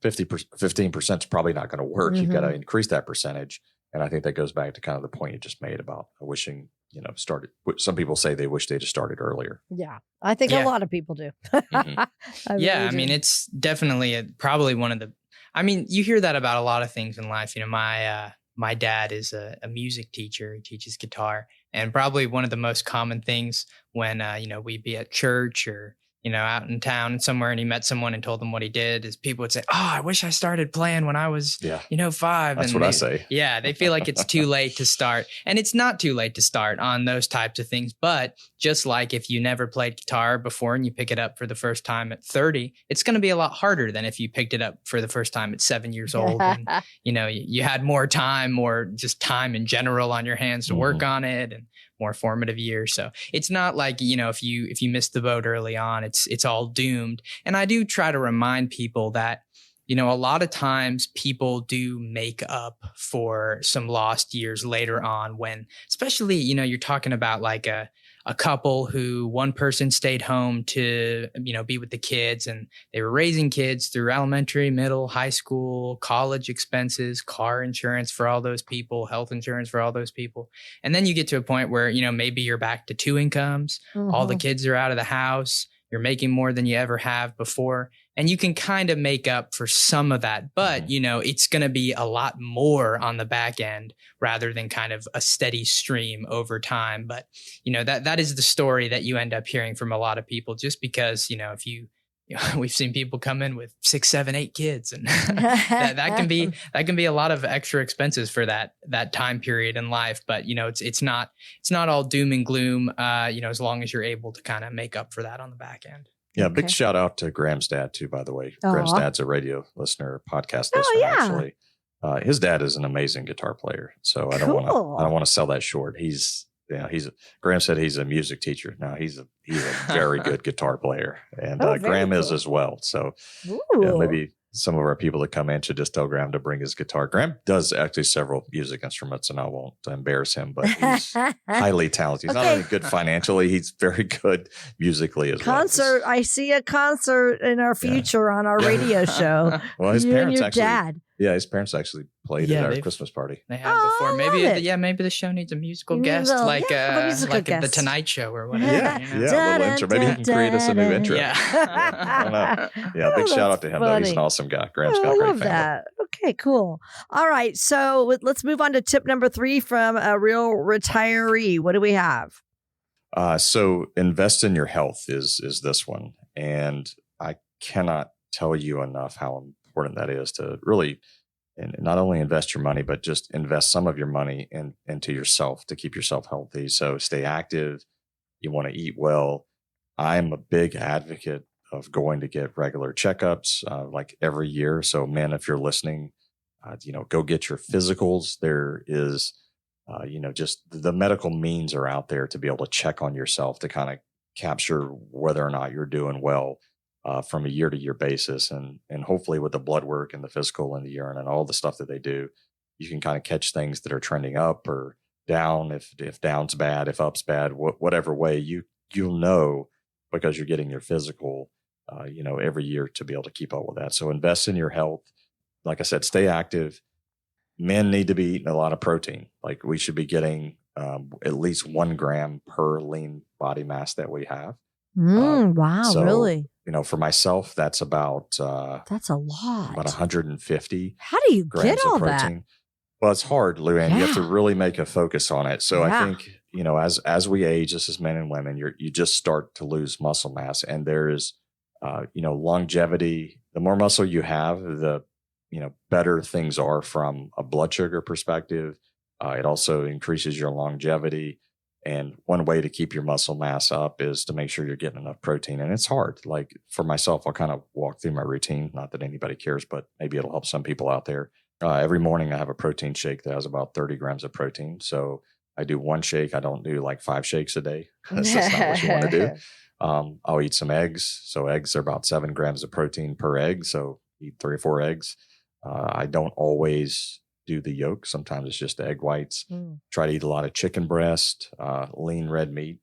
15% is probably not going to work. Mm-hmm. You've got to increase that percentage. And I think that goes back to kind of the point you just made about wishing, started. Some people say they wish they'd have started earlier. Yeah, I think a lot of people do. Mm-hmm. I mean, it's definitely probably one of the, you hear that about a lot of things in life. My dad is a music teacher. He teaches guitar, and probably one of the most common things when, we'd be at church or, out in town somewhere and he met someone and told them what he did is people would say, oh, I wish I started playing when I was, 5. That's what I say. Yeah. They feel like it's too late to start, and it's not too late to start on those types of ththings. But just like if you never played guitar before and you pick it up for the first time at 30, it's going to be a lot harder than if you picked it up for the first time at 7 years old. And, you had more time or just time in general on your hands to work on it, and more formative years. So it's not like, if you missed the boat early on, it's all doomed. And I do try to remind people that, a lot of times people do make up for some lost years later on when, especially, you're talking about like a couple who one person stayed home to, be with the kids, and they were raising kids through elementary, middle, high school, college expenses, car insurance for all those people, health insurance for all those people. And then you get to a point where, maybe you're back to 2 incomes, all the kids are out of the house, you're making more than you ever have before. And you can kind of make up for some of that, but it's going to be a lot more on the back end rather than kind of a steady stream over time. But, that is the story that you end up hearing from a lot of people, just because, if we've seen people come in with 6, 7, 8 kids, and that can be a lot of extra expenses for that time period in life. But, it's not all doom and gloom, as long as you're able to kind of make up for that on the back end. Yeah, big shout out to Graham's dad too, by the way. Graham's dad's a radio listener, podcast listener, actually. His dad is an amazing guitar player. So I don't want to sell that short. He's Graham said he's a music teacher. No, he's a very good guitar player, and Graham is as well. So maybe some of our people that come in should just tell Graham to bring his guitar. Graham does actually several music instruments, and I won't embarrass him, but he's highly talented. He's not only good financially, he's very good musically as well. I see a concert in our future on our radio show. Well, his you parents and your actually, dad. Yeah, his parents actually played at our Christmas party. They have before. Maybe the show needs a musical guest, like the Tonight Show or whatever. A little intro. Maybe he can create us a new intro. Yeah, big shout out to him. Though. He's an awesome guy. Graham's got a great family. That. Okay, cool. All right, so let's move on to tip number 3 from a real retiree. What do we have? So invest in your health is this one, and I cannot tell you enough how important that is to really, and not only invest your money, but just invest some of your money into yourself to keep yourself healthy. So stay active. You want to eat well. I'm a big advocate of going to get regular checkups, like every year. So men, if you're listening, go get your physicals. There is, just the medical means are out there to be able to check on yourself to kind of capture whether or not you're doing well. From a year-to-year basis, and hopefully with the blood work and the physical and the urine and all the stuff that they do, you can kind of catch things that are trending up or down. If down's bad, if up's bad, whatever way you'll know because you're getting your physical, every year to be able to keep up with that. So invest in your health. Like I said, stay active. Men need to be eating a lot of protein. Like we should be getting at least 1 gram per lean body mass that we have. Wow, so, really? For myself, that's about that's a lot. About 150. How do you get all protein. That? Well, it's hard, Luann. You have to really make a focus on it. So I think as we age, this is men and women, you just start to lose muscle mass, and there is longevity. The more muscle you have, the better things are from a blood sugar perspective. It also increases your longevity. And one way to keep your muscle mass up is to make sure you're getting enough protein. And it's hard. Like for myself, I'll kind of walk through my routine. Not that anybody cares, but maybe it'll help some people out there. Every morning I have a protein shake that has about 30 grams of protein. So I do 1 shake. I don't do like 5 shakes a day. That's not what you want to do. I'll eat some eggs. So eggs are about 7 grams of protein per egg. So eat 3 or 4 eggs. I don't always do the yolk. Sometimes it's just the egg whites. Try to eat a lot of chicken breast, lean red meat,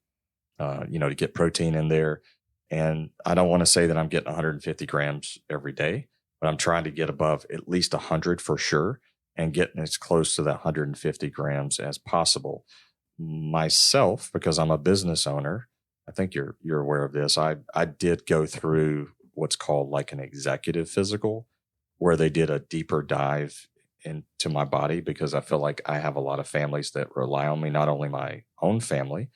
to get protein in there. And I don't want to say that I'm getting 150 grams every day, but I'm trying to get above at least 100 for sure and getting as close to that 150 grams as possible. Myself, because I'm a business owner, I think you're aware of this. I did go through what's called like an executive physical, where they did a deeper dive into my body, because I feel like I have a lot of families that rely on me, not only my own family,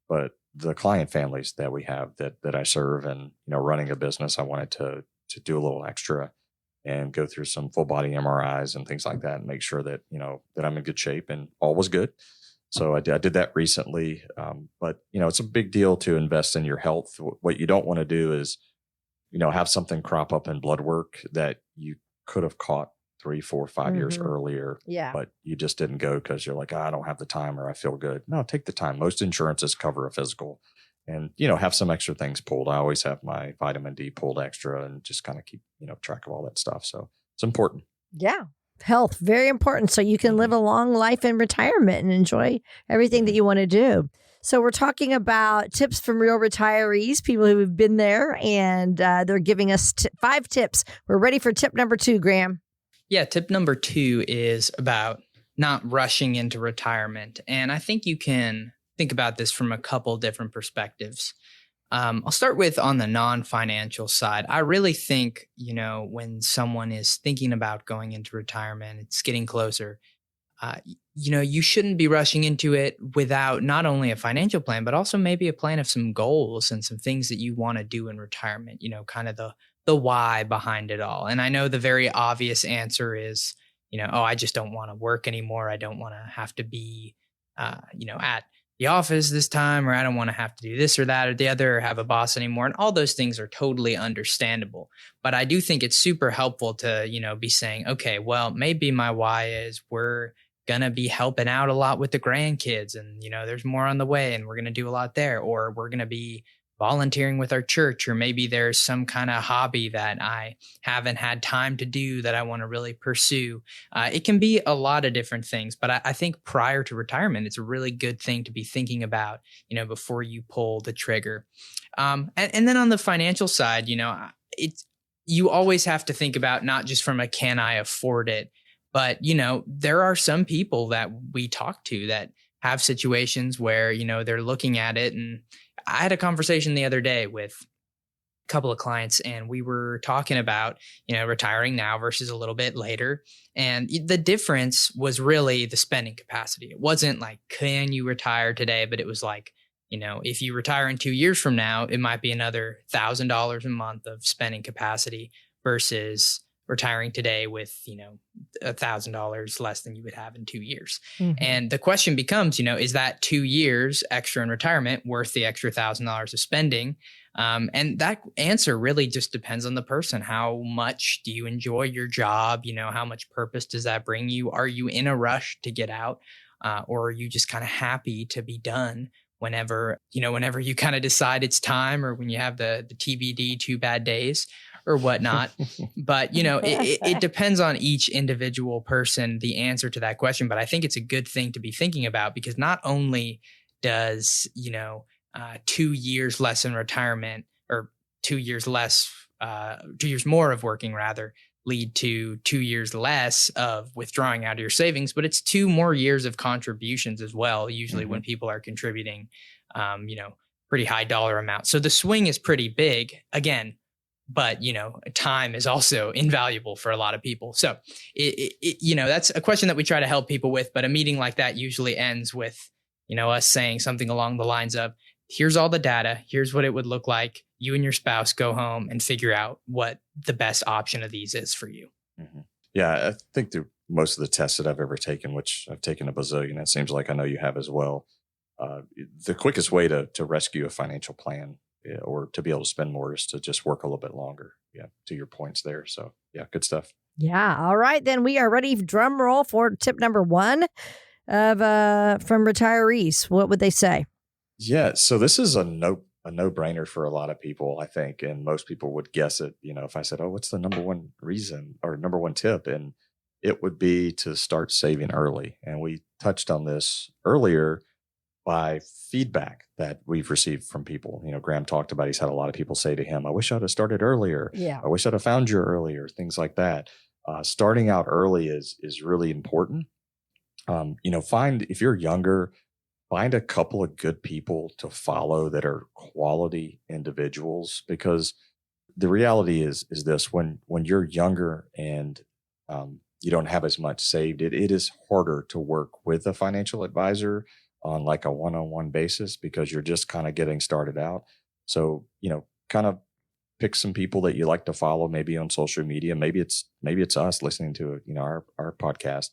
but the client families that we have that I serve. And, running a business, I wanted to do a little extra and go through some full body MRIs and things like that and make sure that, that I'm in good shape, and all was good. So I did that recently. But, it's a big deal to invest in your health. What you don't want to do is, have something crop up in blood work that you could have caught 3, 4, 5 years earlier, but you just didn't go because you're like, I don't have the time, or I feel good. No, take the time. Most insurances cover a physical, and, have some extra things pulled. I always have my vitamin D pulled extra and just kind of keep, track of all that stuff. So it's important. Yeah. Health, very important. So you can live a long life in retirement and enjoy everything that you want to do. So we're talking about tips from real retirees, people who have been there, and they're giving us 5 tips. We're ready for tip number 2, Graham. Yeah, tip number 2 is about not rushing into retirement. And I think you can think about this from a couple different perspectives. I'll start with on the non-financial side. I really think, when someone is thinking about going into retirement, it's getting closer, you shouldn't be rushing into it without not only a financial plan, but also maybe a plan of some goals and some things that you want to do in retirement, kind of the why behind it all. And I know the very obvious answer is, I just don't want to work anymore. I don't want to have to be, at the office this time, or I don't want to have to do this or that or the other, or have a boss anymore. And all those things are totally understandable. But I do think it's super helpful to, be saying, okay, well, maybe my why is we're going to be helping out a lot with the grandkids, and, there's more on the way, and we're going to do a lot there, or we're going to be volunteering with our church, or maybe there's some kind of hobby that I haven't had time to do that I want to really pursue. It can be a lot of different things, but I think prior to retirement, it's a really good thing to be thinking about, before you pull the trigger. And then on the financial side, you always have to think about not just from a can I afford it, but, there are some people that we talk to that have situations where, they're looking at it. And I had a conversation the other day with a couple of clients, and we were talking about, retiring now versus a little bit later. And the difference was really the spending capacity. It wasn't like, can you retire today? But it was like, if you retire in 2 years from now, it might be another $1,000 a month of spending capacity versus retiring today with, $1,000 less than you would have in 2 years. Mm-hmm. And the question becomes, is that 2 years extra in retirement worth the extra $1,000 of spending? And that answer really just depends on the person. How much do you enjoy your job? How much purpose does that bring you? Are you in a rush to get out? Or are you just kind of happy to be done whenever you kind of decide it's time, or when you have the TBD 2 bad days or whatnot. But, it depends on each individual person, the answer to that question. But I think it's a good thing to be thinking about, because not only does, 2 years less in retirement, or 2 years less, 2 years more of working rather, lead to 2 years less of withdrawing out of your savings, but it's 2 more years of contributions as well. Usually mm-hmm. when people are contributing, pretty high dollar amounts. So the swing is pretty big again, but time is also invaluable for a lot of people. So that's a question that we try to help people with, but a meeting like that usually ends with, us saying something along the lines of, here's all the data. Here's what it would look like. You and your spouse go home and figure out what the best option of these is for you. Mm-hmm. Yeah, I think through most of the tests that I've ever taken, which I've taken a bazillion, it seems like I know you have as well. The quickest way to rescue a financial plan or to be able to spend more is to just work a little bit longer. Yeah, to your points there. So yeah, good stuff. Yeah. All right, then we are ready. Drum roll for tip number 1 of from retirees. What would they say? Yeah, so this is a no-brainer for a lot of people, I think, and most people would guess it. If I said, "Oh, what's the number one reason or number one tip?" and it would be to start saving early. And we touched on this earlier by feedback that we've received from people. Graham talked about, he's had a lot of people say to him, "I wish I'd have started earlier. Yeah, I wish I'd have found you earlier." Things like that. Starting out early is really important. If you're younger, find a couple of good people to follow that are quality individuals, because the reality is this: when you're younger and you don't have as much saved, it is harder to work with a financial advisor on like a one-on-one basis, because you're just kind of getting started out. So, kind of pick some people that you like to follow, maybe on social media. Maybe it's us listening to our podcast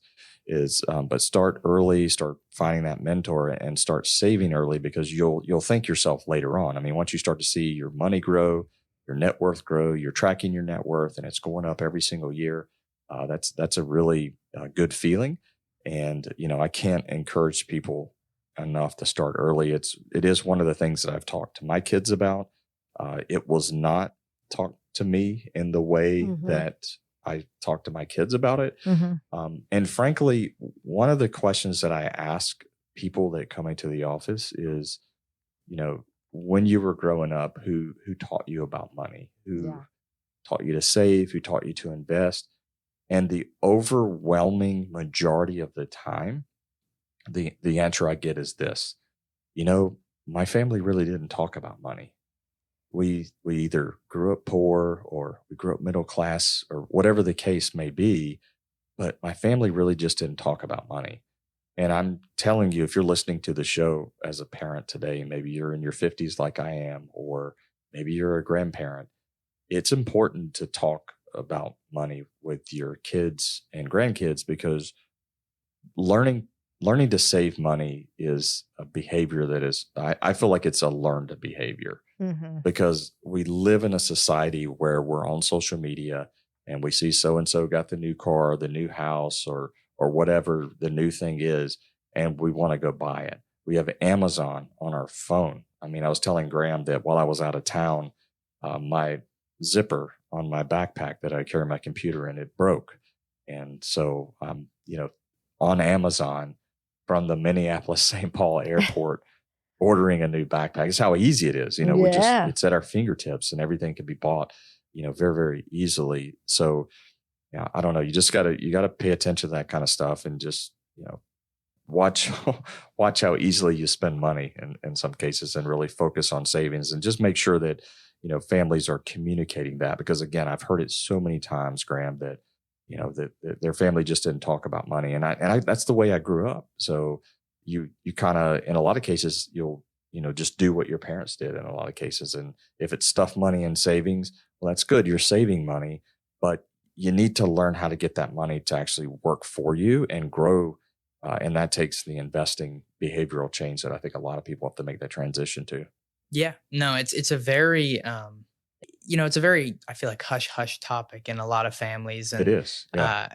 but start early, start finding that mentor and start saving early, because you'll thank yourself later on. I mean, once you start to see your money grow, your net worth grow, you're tracking your net worth and it's going up every single year. That's a really good feeling. And, I can't encourage people enough to start early. It is one of the things that I've talked to my kids about. It was not talked to me in the way mm-hmm. that I talk to my kids about it. Mm-hmm. And frankly, one of the questions that I ask people that come into the office is, when you were growing up, who taught you about money, who taught you to save, who taught you to invest? And the overwhelming majority of the time, the answer I get is this: my family really didn't talk about money. We either grew up poor or we grew up middle class or whatever the case may be, but my family really just didn't talk about money. And I'm telling you, if you're listening to the show as a parent today, maybe you're in your 50s like I am, or maybe you're a grandparent, it's important to talk about money with your kids and grandkids, because learning to save money is a behavior that is, I feel like it's a learned behavior. Mm-hmm. Because we live in a society where we're on social media and we see so-and-so got the new car, the new house, or or whatever the new thing is, and we want to go buy it. We have Amazon on our phone. I mean, I was telling Graham that while I was out of town, my zipper on my backpack that I carry my computer in, it broke. And so I'm, on Amazon from the Minneapolis-St. Paul airport, ordering a new backpack. It's how easy it is. It's at our fingertips, and everything can be bought, very, very easily. So yeah, I don't know. You gotta pay attention to that kind of stuff, and just, watch how easily you spend money in some cases, and really focus on savings, and just make sure that, families are communicating that, because again, I've heard it so many times, Graham, that, that their family just didn't talk about money. And I that's the way I grew up. So you kind of, in a lot of cases, you'll, just do what your parents did in a lot of cases. And if it's stuff money in savings, well, that's good. You're saving money, but you need to learn how to get that money to actually work for you and grow. And that takes the investing behavioral change that I think a lot of people have to make that transition to. Yeah, no, it's a very, it's a very, I feel like, hush topic in a lot of families. And, it is. Yeah.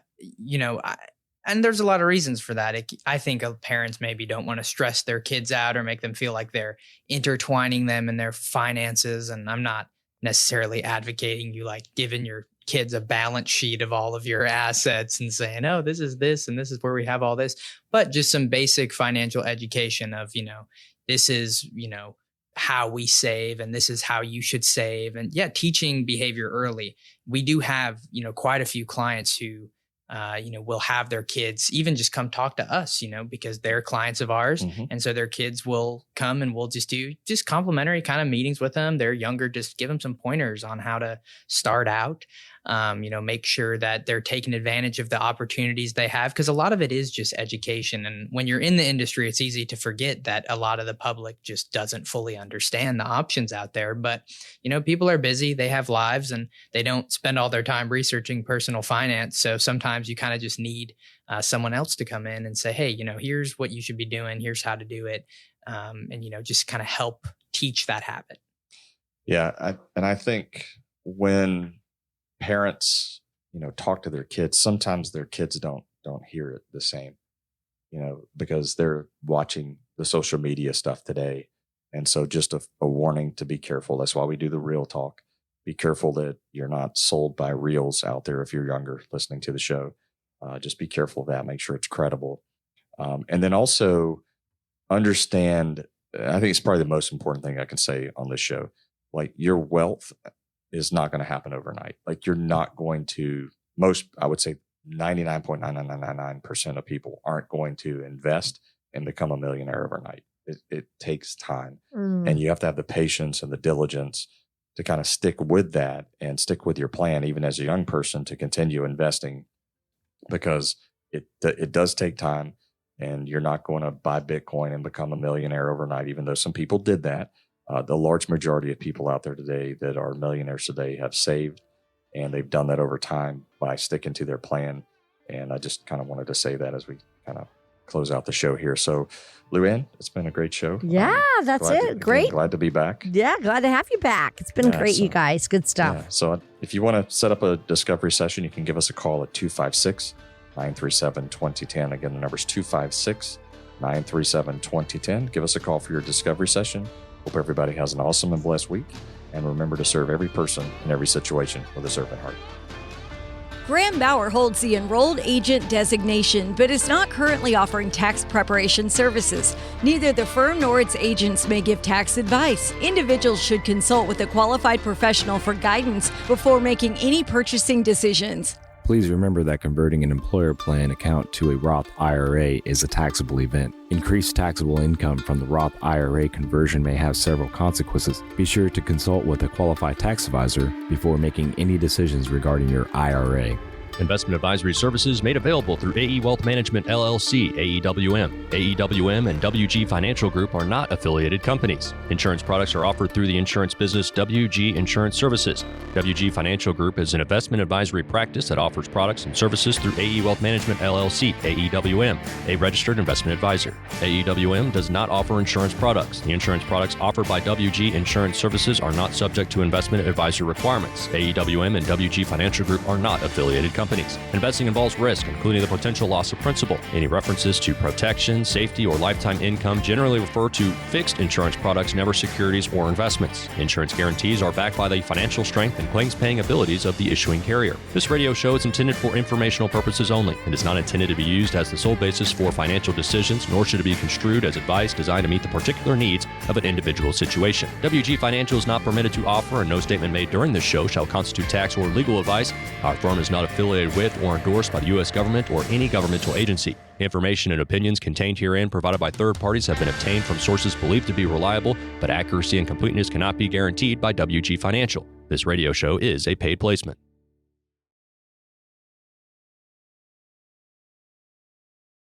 And there's a lot of reasons for that. I think parents maybe don't want to stress their kids out or make them feel like they're intertwining them in their finances. And I'm not necessarily advocating you like giving your kids a balance sheet of all of your assets and saying, oh, this is this and this is where we have all this, but just some basic financial education of, this is, how we save, and this is how you should save. And yeah, teaching behavior early. We do have, quite a few clients who, will have their kids even just come talk to us, because they're clients of ours. Mm-hmm. And so their kids will come and we'll just do complimentary kind of meetings with them. They're younger, just give them some pointers on how to start out, make sure that they're taking advantage of the opportunities they have. Cause a lot of it is just education. And when you're in the industry, it's easy to forget that a lot of the public just doesn't fully understand the options out there. But, people are busy, they have lives, and they don't spend all their time researching personal finance. So sometimes you kind of just need someone else to come in and say, hey, here's what you should be doing. Here's how to do it. And, just kind of help teach that habit. Yeah. I think when parents, talk to their kids, sometimes their kids don't hear it the same, because they're watching the social media stuff today. And so just a warning to be careful. That's why we do the real talk. Be careful that you're not sold by reels out there if you're younger listening to the show. Just be careful of that. Make sure it's credible. And then also understand, I think it's probably the most important thing I can say on this show, like your wealth is not going to happen overnight. Like you're not going to, I would say 99.9999% of people aren't going to invest and become a millionaire overnight. It takes time. And you have to have the patience and the diligence to kind of stick with that and stick with your plan, even as a young person, to continue investing, because it does take time, and you're not going to buy Bitcoin and become a millionaire overnight, even though some people did that. The large majority of people out there today that are millionaires today have saved, and they've done that over time by sticking to their plan. And I just kind of wanted to say that as we kind of close out the show here. So, Luann, it's been a great show. Yeah, that's it. Great. Glad to be back. Yeah, glad to have you back. It's been great, you guys. Good stuff. Yeah. So if you want to set up a discovery session, you can give us a call at 256-937-2010. Again, the number is 256-937-2010. Give us a call for your discovery session. Hope everybody has an awesome and blessed week. And remember to serve every person in every situation with a servant heart. Graham Bauer holds the enrolled agent designation, but is not currently offering tax preparation services. Neither the firm nor its agents may give tax advice. Individuals should consult with a qualified professional for guidance before making any purchasing decisions. Please remember that converting an employer plan account to a Roth IRA is a taxable event. Increased taxable income from the Roth IRA conversion may have several consequences. Be sure to consult with a qualified tax advisor before making any decisions regarding your IRA. Investment advisory services made available through AE Wealth Management LLC, AEWM. AEWM and WG Financial Group are not affiliated companies. Insurance products are offered through the insurance business WG Insurance Services. WG Financial Group is an investment advisory practice that offers products and services through AE Wealth Management LLC, AEWM, a registered investment advisor. AEWM does not offer insurance products. The insurance products offered by WG Insurance Services are not subject to investment advisor requirements. AEWM and WG Financial Group are not affiliated companies. companies. Investing involves risk, including the potential loss of principal. Any references to protection, safety, or lifetime income generally refer to fixed insurance products, never securities or investments. Insurance guarantees are backed by the financial strength and claims-paying abilities of the issuing carrier. This radio show is intended for informational purposes only and is not intended to be used as the sole basis for financial decisions, nor should it be construed as advice designed to meet the particular needs of an individual situation. WG Financial is not permitted to offer, and no statement made during this show shall constitute tax or legal advice. Our firm is not affiliated with or endorsed by the U.S. government or any governmental agency. Information and opinions contained herein provided by third parties have been obtained from sources believed to be reliable, but accuracy and completeness cannot be guaranteed by WG Financial. This radio show is a paid placement.